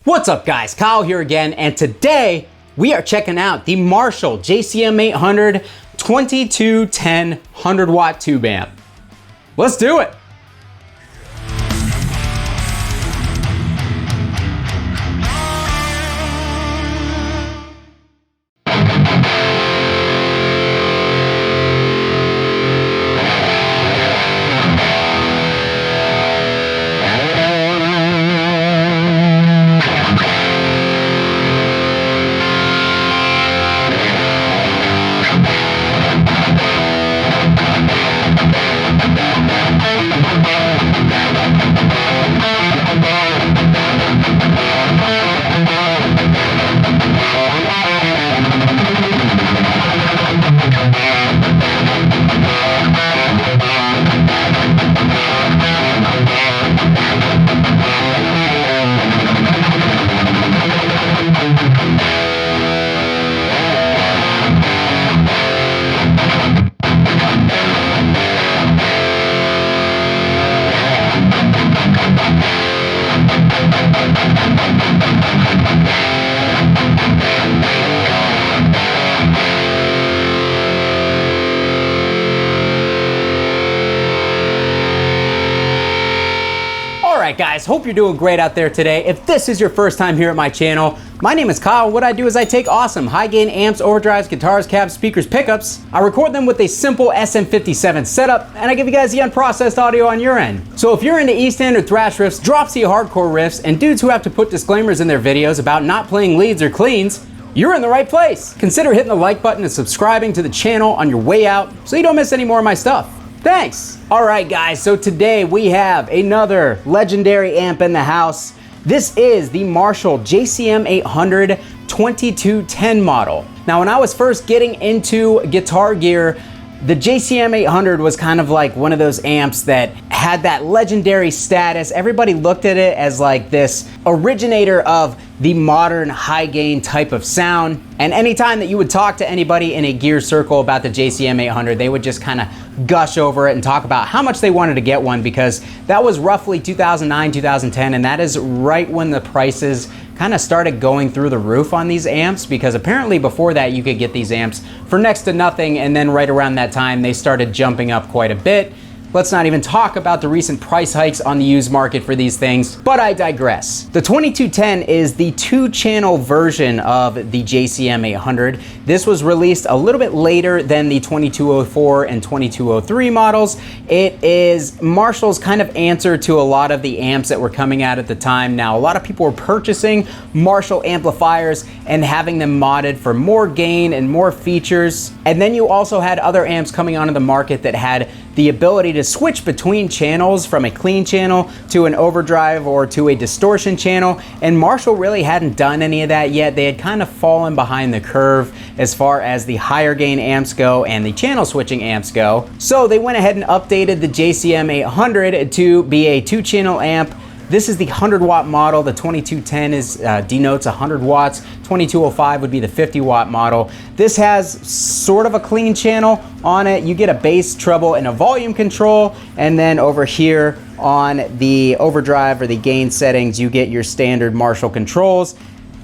What's up guys, Kyle here again, and today we are checking out the Marshall JCM 800 2210 100 watt tube amp. Let's do it. Alright guys, hope you're doing great out there today. If this is your first time here at my channel, my name is Kyle. What I do is I take awesome high gain amps, overdrives, guitars, cabs, speakers, pickups. I record them with a simple SM57 setup, and I give you guys the unprocessed audio on your end. So if you're into East End or thrash riffs, drop C hardcore riffs, and dudes who have to put disclaimers in their videos about not playing leads or cleans, you're in the right place. Consider hitting the like button and subscribing to the channel on your way out so you don't miss any more of my stuff. Thanks. All right guys, so today we have another legendary amp in the house. This is the Marshall JCM 800 2210 model. Now when I was first getting into guitar gear, the JCM 800 was kind of like one of those amps that had that legendary status. Everybody looked at it as like this originator of the modern high gain type of sound. And anytime that you would talk to anybody in a gear circle about the JCM 800, they would just kind of gush over it and talk about how much they wanted to get one, because that was roughly 2009, 2010, and that is right when the prices kind of started going through the roof on these amps, because apparently before that you could get these amps for next to nothing, and then right around that time they started jumping up quite a bit. Let's not even talk about the recent price hikes on the used market for these things, but I digress. The 2210 is the 2-channel version of the JCM 800. This was released a little bit later than the 2204 and 2203 models. It is Marshall's kind of answer to a lot of the amps that were coming out at the time. Now, a lot of people were purchasing Marshall amplifiers and having them modded for more gain and more features. And then you also had other amps coming onto the market that had the ability to switch between channels from a clean channel to an overdrive or to a distortion channel, and Marshall really hadn't done any of that yet. They had kind of fallen behind the curve as far as the higher gain amps go and the channel switching amps go. So they went ahead and updated the JCM 800 to be a 2-channel amp. This is the 100 watt model. The 2210 is denotes 100 watts. 2205 would be the 50 watt model. This has sort of a clean channel on it. You get a bass, treble, and a volume control. And then over here on the overdrive or the gain settings, you get your standard Marshall controls.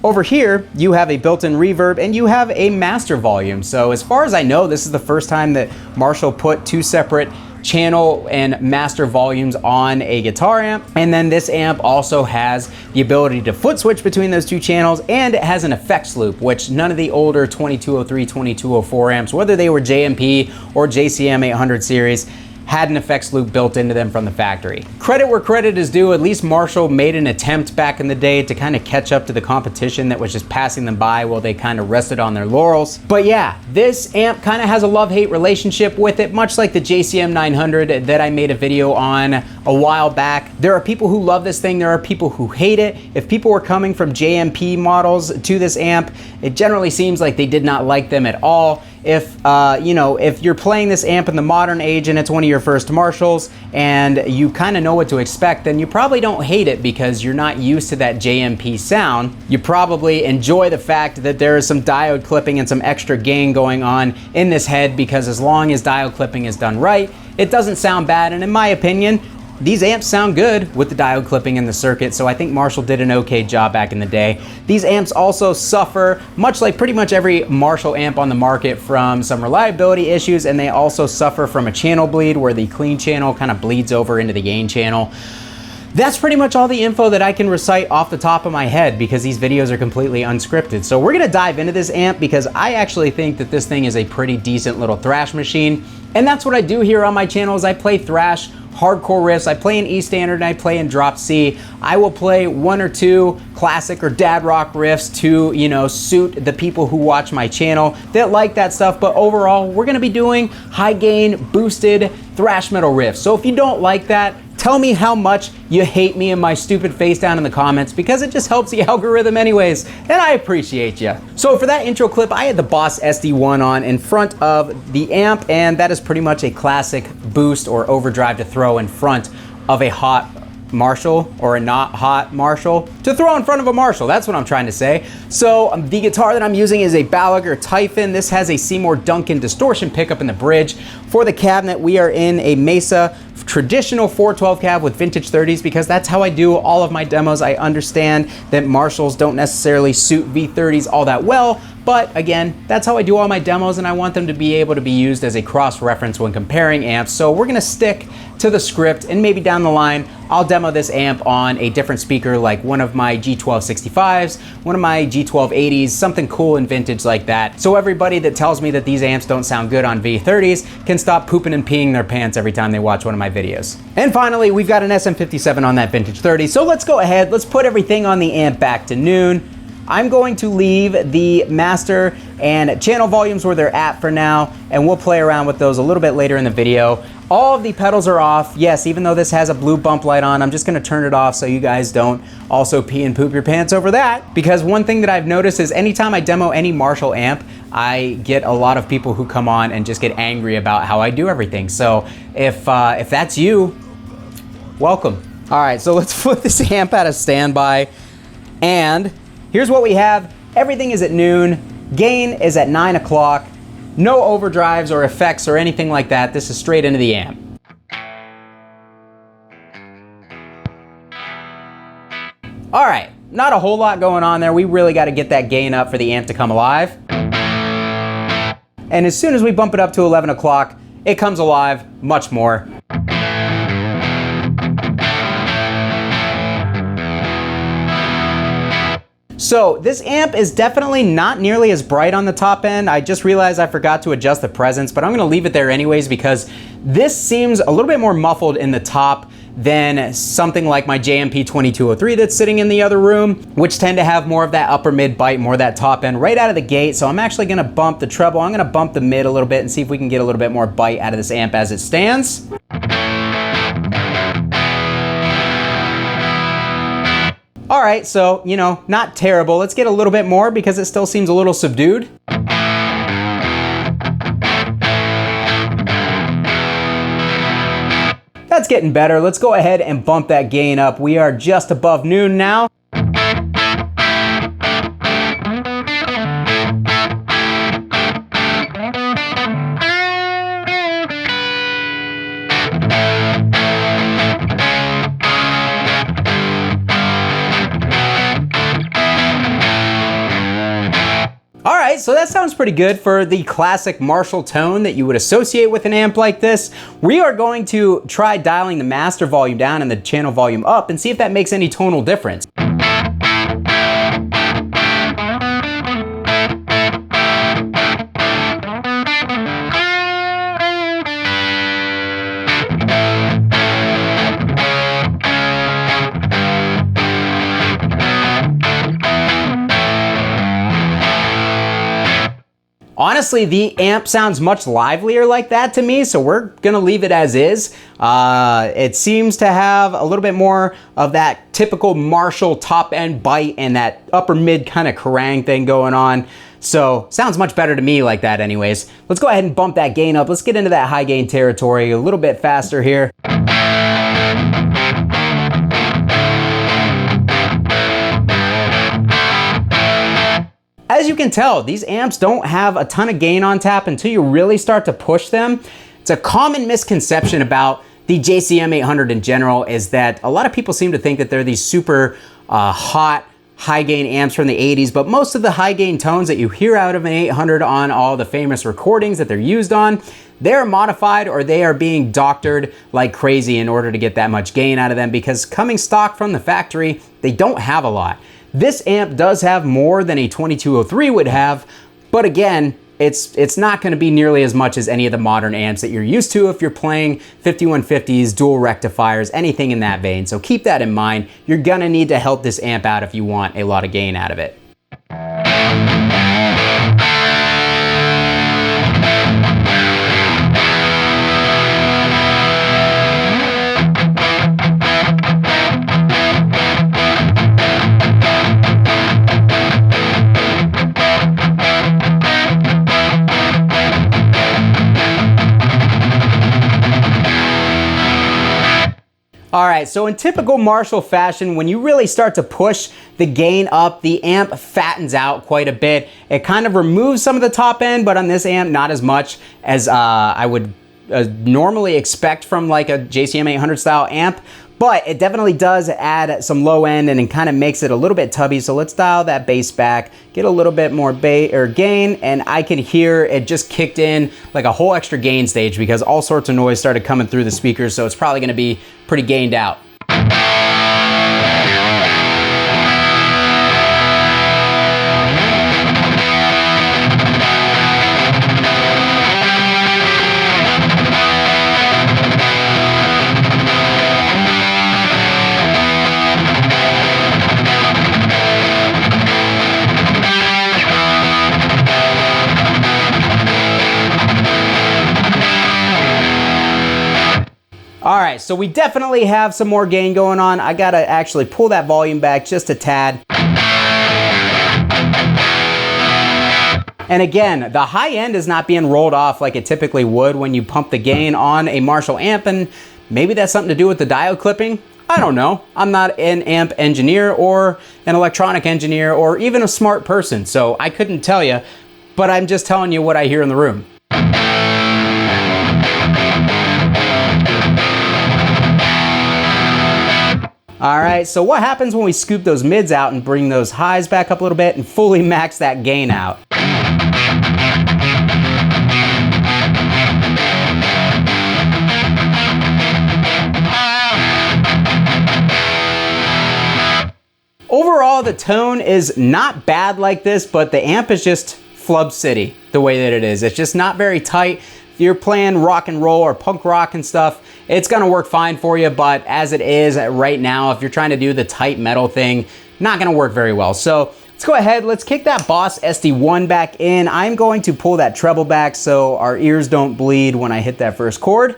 Over here, you have a built-in reverb and you have a master volume. So as far as I know, this is the first time that Marshall put 2 separate channel and master volumes on a guitar amp. And then this amp also has the ability to foot switch between those 2 channels, and it has an effects loop, which none of the older 2203, 2204 amps, whether they were JMP or JCM 800 series, had an effects loop built into them from the factory. Credit where credit is due, at least Marshall made an attempt back in the day to kind of catch up to the competition that was just passing them by while they kind of rested on their laurels. But yeah, this amp kind of has a love-hate relationship with it, much like the JCM 900 that I made a video on a while back. There are people who love this thing, there are people who hate it. If people were coming from JMP models to this amp, it generally seems like they did not like them at all. If if you're playing this amp in the modern age and it's one of your first Marshalls and you kind of know what to expect, then you probably don't hate it because you're not used to that JMP sound. You probably enjoy the fact that there is some diode clipping and some extra gain going on in this head, because as long as diode clipping is done right, it doesn't sound bad. And in my opinion, these amps sound good with the diode clipping in the circuit, so I think Marshall did an okay job back in the day. These amps also suffer, much like pretty much every Marshall amp on the market, from some reliability issues, and they also suffer from a channel bleed where the clean channel kind of bleeds over into the gain channel. That's pretty much all the info that I can recite off the top of my head because these videos are completely unscripted. So we're gonna dive into this amp because I actually think that this thing is a pretty decent little thrash machine. And that's what I do here on my channel is I play thrash, hardcore riffs. I play in E standard and I play in drop C. I will play one or two classic or dad rock riffs to, you know, suit the people who watch my channel that like that stuff. But overall, we're gonna be doing high gain, boosted thrash metal riffs. So if you don't like that, tell me how much you hate me and my stupid face down in the comments because it just helps the algorithm anyways, and I appreciate you. So for that intro clip, I had the Boss SD1 on in front of the amp, and that is pretty much a classic boost or overdrive to throw in front of a hot Marshall or a not hot Marshall, to throw in front of a Marshall. That's what I'm trying to say. So the guitar that I'm using is a Balaguer Typhon. This has a Seymour Duncan distortion pickup in the bridge. For the cabinet, we are in a Mesa traditional 412 cab with vintage 30s because that's how I do all of my demos. I understand that Marshalls don't necessarily suit V30s all that well, but again, that's how I do all my demos, and I want them to be able to be used as a cross-reference when comparing amps. So we're gonna stick to the script, and maybe down the line, I'll demo this amp on a different speaker, like one of my G1265s, one of my G1280s, something cool and vintage like that. So everybody that tells me that these amps don't sound good on V30s can stop pooping and peeing their pants every time they watch one of my videos. And finally, we've got an SM57 on that vintage 30. So let's go ahead, let's put everything on the amp back to noon. I'm going to leave the master and channel volumes where they're at for now, and we'll play around with those a little bit later in the video. All of the pedals are off. Yes, even though this has a blue bump light on, I'm just gonna turn it off so you guys don't also pee and poop your pants over that. Because one thing that I've noticed is anytime I demo any Marshall amp, I get a lot of people who come on and just get angry about how I do everything. So if that's you, welcome. All right, so let's put this amp out of standby, and here's what we have. Everything is at noon. Gain is at 9 o'clock. No overdrives or effects or anything like that. This is straight into the amp. All right, not a whole lot going on there. We really got to get that gain up for the amp to come alive. And as soon as we bump it up to 11 o'clock, it comes alive much more. So this amp is definitely not nearly as bright on the top end. I just realized I forgot to adjust the presence, but I'm gonna leave it there anyways because this seems a little bit more muffled in the top than something like my JMP 2203 that's sitting in the other room, which tend to have more of that upper mid bite, more of that top end right out of the gate. So I'm actually gonna bump the treble, I'm gonna bump the mid a little bit and see if we can get a little bit more bite out of this amp as it stands. All right, so, you know, not terrible. Let's get a little bit more because it still seems a little subdued. That's getting better. Let's go ahead and bump that gain up. We are just above noon now. So that sounds pretty good for the classic Marshall tone that you would associate with an amp like this. We are going to try dialing the master volume down and the channel volume up and see if that makes any tonal difference. Honestly, the amp sounds much livelier like that to me, so we're gonna leave it as is. It seems to have a little bit more of that typical Marshall top end bite and that upper mid kind of Kerrang thing going on. So sounds much better to me like that anyways. Let's go ahead and bump that gain up. Let's get into that high gain territory a little bit faster here. As you can tell, these amps don't have a ton of gain on tap until you really start to push them. It's a common misconception about the JCM 800 in general is that a lot of people seem to think that they're these super hot, high gain amps from the 80s, but most of the high gain tones that you hear out of an 800 on all the famous recordings that they're used on, they're modified or they are being doctored like crazy in order to get that much gain out of them, because coming stock from the factory, they don't have a lot. This amp does have more than a 2203 would have, but again, it's not going to be nearly as much as any of the modern amps that you're used to if you're playing 5150s, dual rectifiers, anything in that vein. So keep that in mind. You're going to need to help this amp out if you want a lot of gain out of it. All right, so in typical Marshall fashion, when you really start to push the gain up, the amp fattens out quite a bit. It kind of removes some of the top end, but on this amp, not as much as I would normally expect from like a JCM 800 style amp. But it definitely does add some low end and it kind of makes it a little bit tubby. So let's dial that bass back, get a little bit more gain, and I can hear it just kicked in like a whole extra gain stage because all sorts of noise started coming through the speakers. So it's probably going to be pretty gained out. All right, so we definitely have some more gain going on. I gotta actually pull that volume back just a tad. And again, the high end is not being rolled off like it typically would when you pump the gain on a Marshall amp, and maybe that's something to do with the diode clipping. I don't know. I'm not an amp engineer or an electronic engineer or even a smart person, so I couldn't tell you, but I'm just telling you what I hear in the room. All right, so what happens when we scoop those mids out and bring those highs back up a little bit and fully max that gain out? Overall, the tone is not bad like this, but the amp is just flub city the way that it is. It's just not very tight. If you're playing rock and roll or punk rock and stuff, it's gonna work fine for you, but as it is right now, if you're trying to do the tight metal thing, not gonna work very well. So let's go ahead, let's kick that Boss SD1 back in. I'm going to pull that treble back so our ears don't bleed when I hit that first chord.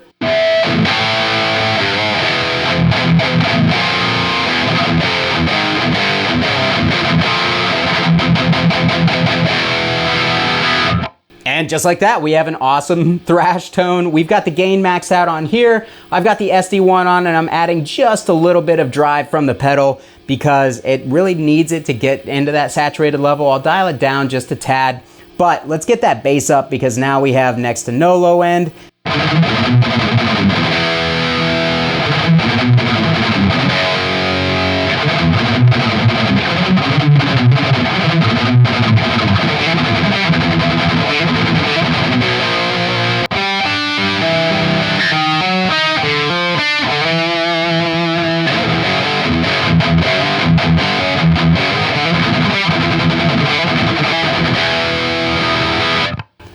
And just like that, we have an awesome thrash tone. We've got the gain maxed out on here. I've got the SD1 on and I'm adding just a little bit of drive from the pedal because it really needs it to get into that saturated level. I'll dial it down just a tad, but let's get that bass up because now we have next to no low end.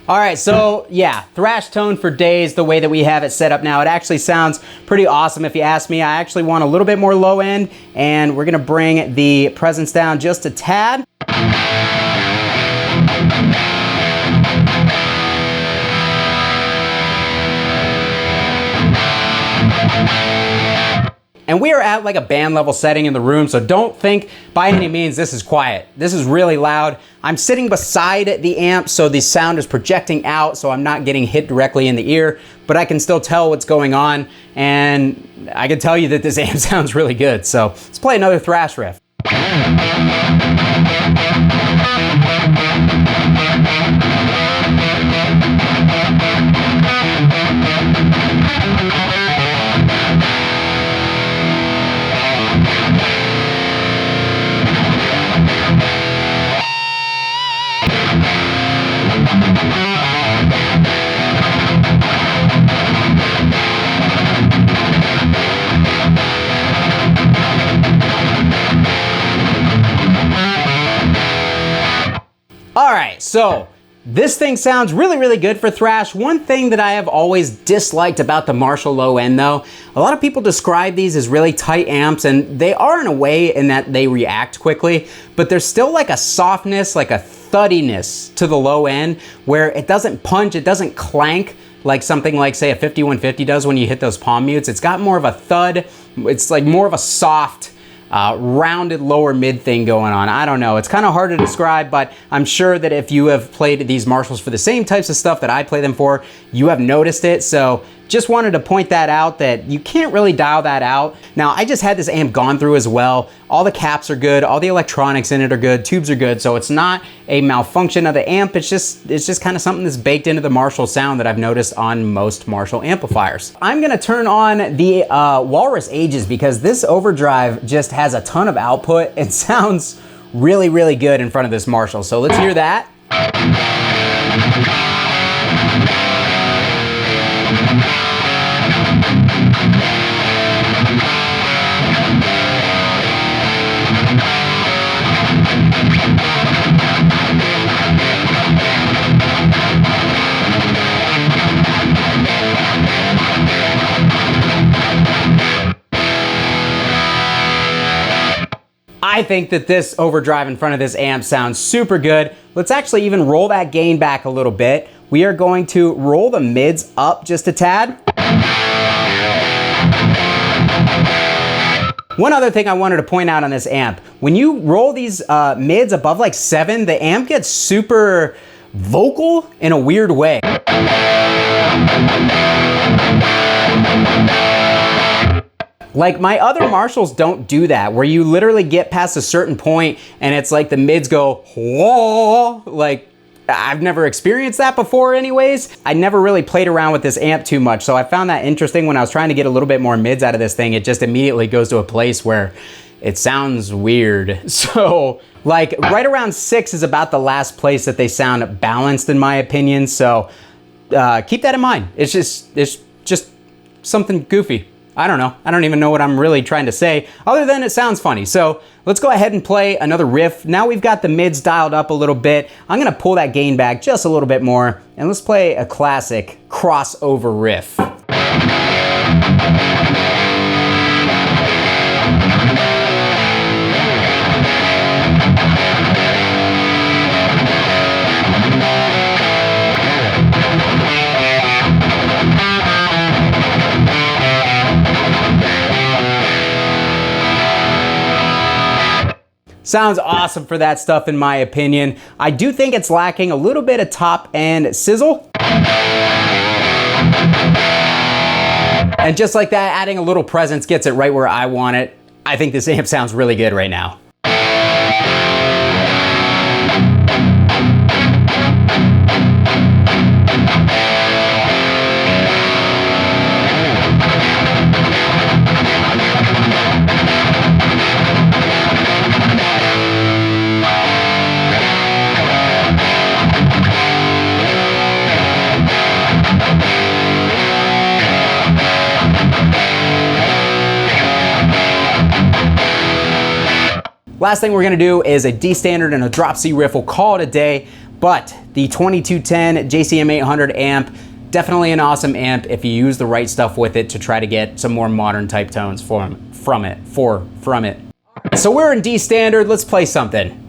All right, so yeah, thrash tone for days, the way that we have it set up now. It actually sounds pretty awesome if you ask me. I actually want a little bit more low end, and we're gonna bring the presence down just a tad. And we are at like a band level setting in the room, so don't think by any means this is quiet. This is really loud. I'm sitting beside the amp, so the sound is projecting out, so I'm not getting hit directly in the ear, but I can still tell what's going on, and I can tell you that this amp sounds really good. So let's play another thrash riff. All right, so this thing sounds really, really good for thrash. One thing that I have always disliked about the Marshall low end though, a lot of people describe these as really tight amps, and they are in a way in that they react quickly, but there's still like a softness, like a thuddiness to the low end where it doesn't punch, it doesn't clank like something like say a 5150 does when you hit those palm mutes. It's got more of a thud. It's like more of a soft, rounded lower mid thing going on. I don't know. It's kind of hard to describe, but I'm sure that if you have played these Marshalls for the same types of stuff that I play them for, you have noticed it. So just wanted to point that out, that you can't really dial that out. Now, I just had this amp gone through as well. All the caps are good. All the electronics in it are good. Tubes are good. So it's not a malfunction of the amp. It's just kind of something that's baked into the Marshall sound that I've noticed on most Marshall amplifiers. I'm going to turn on the Walrus Ages because this Overdrive just has a ton of output. It sounds really, really good in front of this Marshall. So let's hear that. I think that this Overdrive in front of this amp sounds super good. Let's actually even roll that gain back a little bit. We are going to roll the mids up just a tad. One other thing I wanted to point out on this amp, when you roll these mids above like 7, the amp gets super vocal in a weird way. Like my other Marshalls don't do that, where you literally get past a certain point and it's like the mids go, whoa, like I've never experienced that before anyways. I never really played around with this amp too much, so I found that interesting. When I was trying to get a little bit more mids out of this thing, it just immediately goes to a place where it sounds weird. So like right around 6 is about the last place that they sound balanced in my opinion, so keep that in mind. It's just something goofy. I don't know. I don't even know what I'm really trying to say other than it sounds funny. So let's go ahead and play another riff. Now we've got the mids dialed up a little bit. I'm gonna pull that gain back just a little bit more and let's play a classic crossover riff. Sounds awesome for that stuff in my opinion. I do think it's lacking a little bit of top end sizzle. And just like that, adding a little presence gets it right where I want it. I think this amp sounds really good right now. Last thing we're gonna do is a D standard and a drop C riff. We'll call it a day, but the 2210 JCM 800 amp, definitely an awesome amp if you use the right stuff with it to try to get some more modern type tones from it. So we're in D standard, let's play something.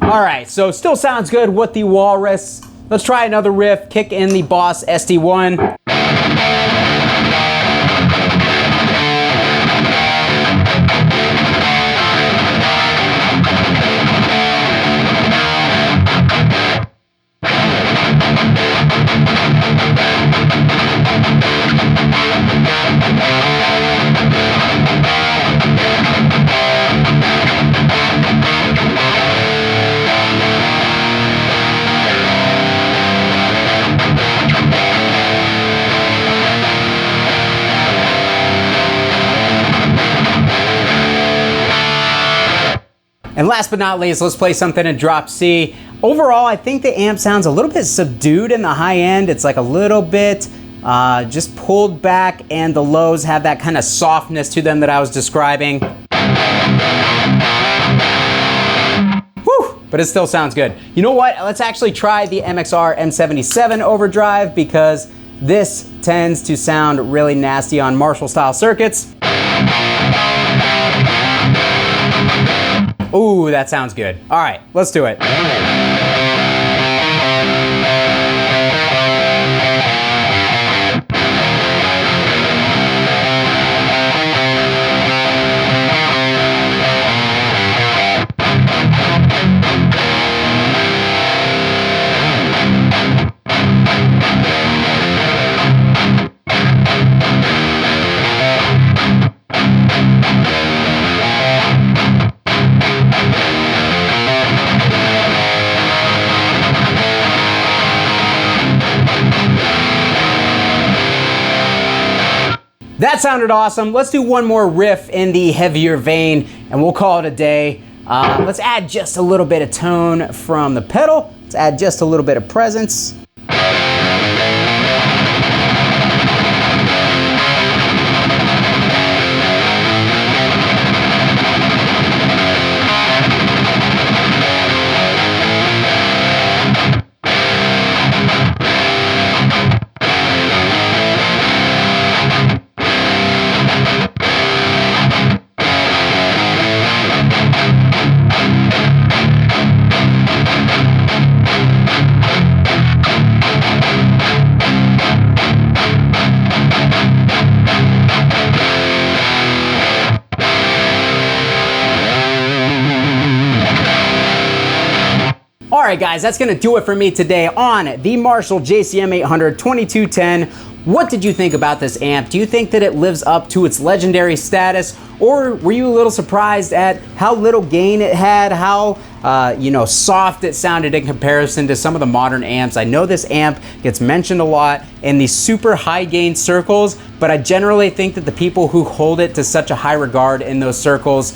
All right, so still sounds good with the Walrus. Let's try another riff, kick in the Boss SD1. And last but not least, let's play something in drop C. Overall, I think the amp sounds a little bit subdued in the high end. It's like a little bit just pulled back, and the lows have that kind of softness to them that I was describing. Whew, but it still sounds good. You know what? Let's actually try the MXR M77 Overdrive, because this tends to sound really nasty on Marshall style circuits. Ooh, that sounds good. All right, let's do it. That sounded awesome. Let's do one more riff in the heavier vein and we'll call it a day. Let's add just a little bit of tone from the pedal. Let's add just a little bit of presence. Alright guys, that's going to do it for me today on the Marshall JCM 800 2210. What did you think about this amp? Do you think that it lives up to its legendary status? Or were you a little surprised at how little gain it had, how soft it sounded in comparison to some of the modern amps? I know this amp gets mentioned a lot in the super high gain circles, but I generally think that the people who hold it to such a high regard in those circles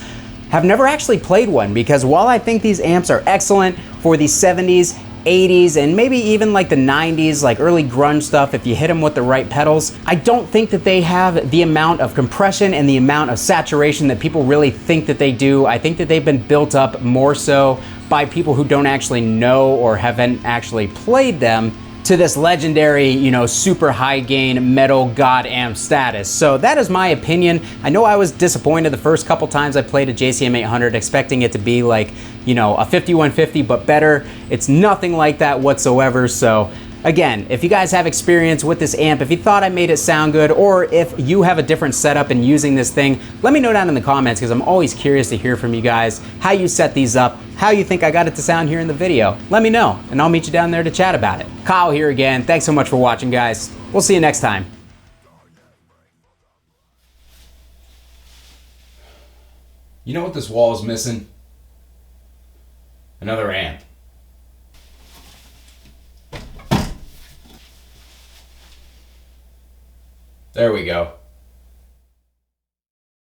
have never actually played one, because while I think these amps are excellent for the 70s, 80s, and maybe even like the 90s, like early grunge stuff, if you hit them with the right pedals, I don't think that they have the amount of compression and the amount of saturation that people really think that they do. I think that they've been built up more so by people who don't actually know or haven't actually played them to this legendary, super high gain metal god amp status. So that is my opinion. I know I was disappointed the first couple times I played a JCM 800 expecting it to be like, a 5150 but better. It's nothing like that whatsoever. So again, if you guys have experience with this amp, if you thought I made it sound good, or if you have a different setup in using this thing, let me know down in the comments, because I'm always curious to hear from you guys how you set these up, how you think I got it to sound here in the video. Let me know, and I'll meet you down there to chat about it. Kyle here again. Thanks so much for watching, guys. We'll see you next time. You know what this wall is missing? Another amp. There we go.